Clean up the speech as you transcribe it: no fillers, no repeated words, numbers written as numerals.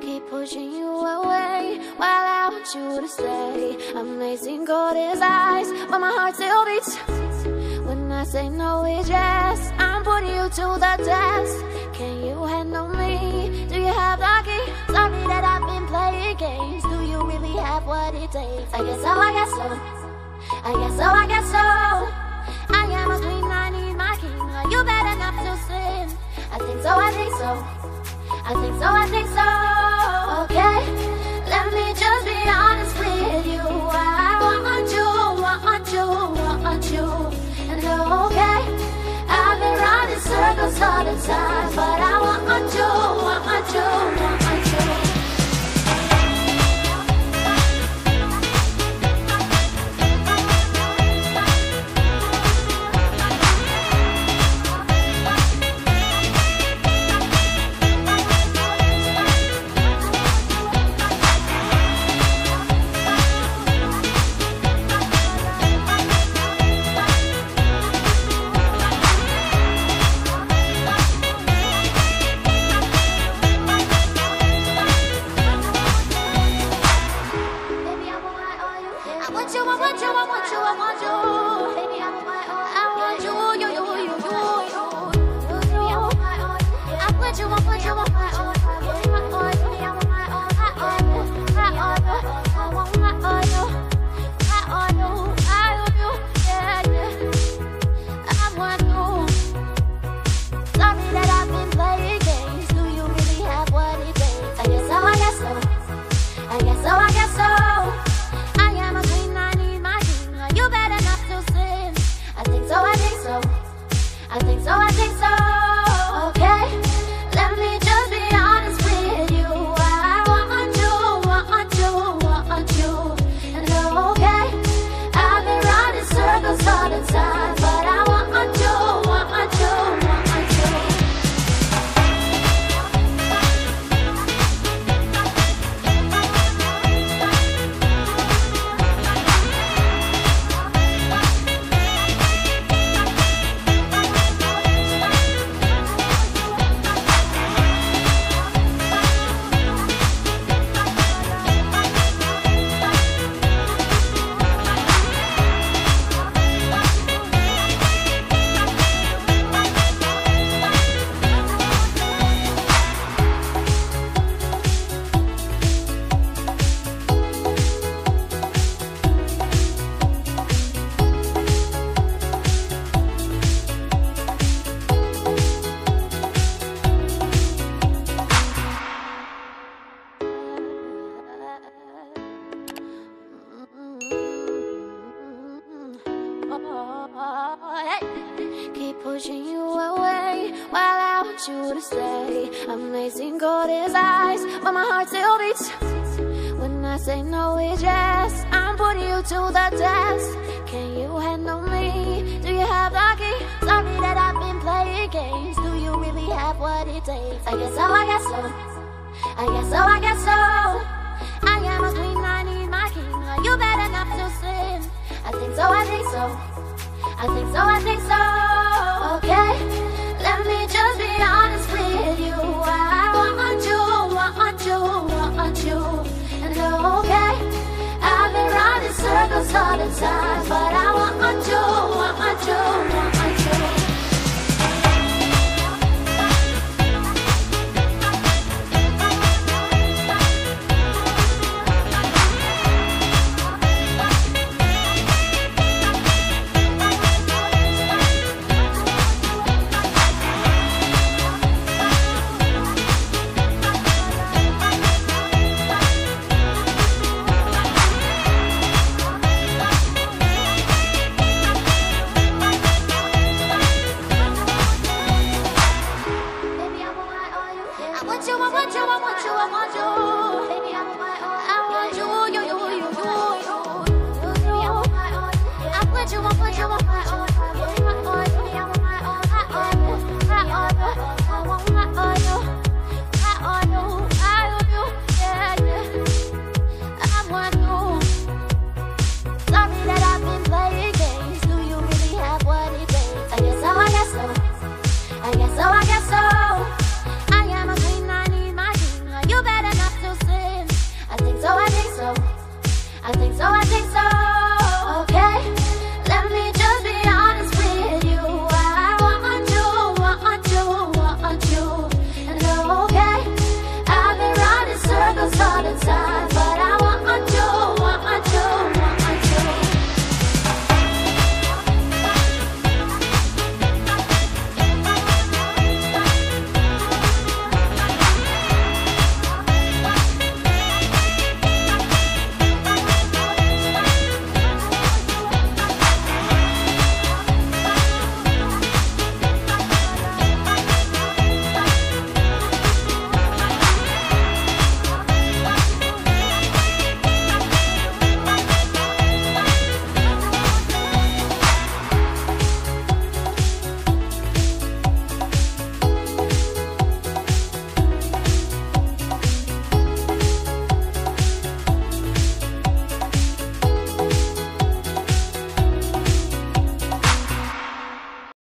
Keep pushing you away while I want you to stay. Amazing gold is eyes, but my heart still beats. When I say no, it's yes. I'm putting you to the test. Can you handle me? Do you have the key? Sorry that I've been playing games. Do you really have what it takes? I guess so, I guess so. I guess so, I guess so. I am a queen, I need my king. Are you bad enough to sin? I think so, I think so. I think so, I think so. Okay, let me just be honest with you. I want you, want you, want you. And okay, I've been running circles all the time, but I want you, want you, want you. Keep pushing you away while I want you to stay. Amazing gold is eyes, but my heart still beats. When I say no, it's yes. I'm putting you to the test. Can you handle me? Do you have the key? Sorry that I've been playing games. Do you really have what it takes? I guess so, I guess so. I guess so, I guess so. I am a queen, I need my king. Are you bad enough to sin? I think so, I think so. I think so, I think so. Okay, let me just be honest with you. I want you, want you, want you. And okay, I've been running circles all the time, but I want you, want you.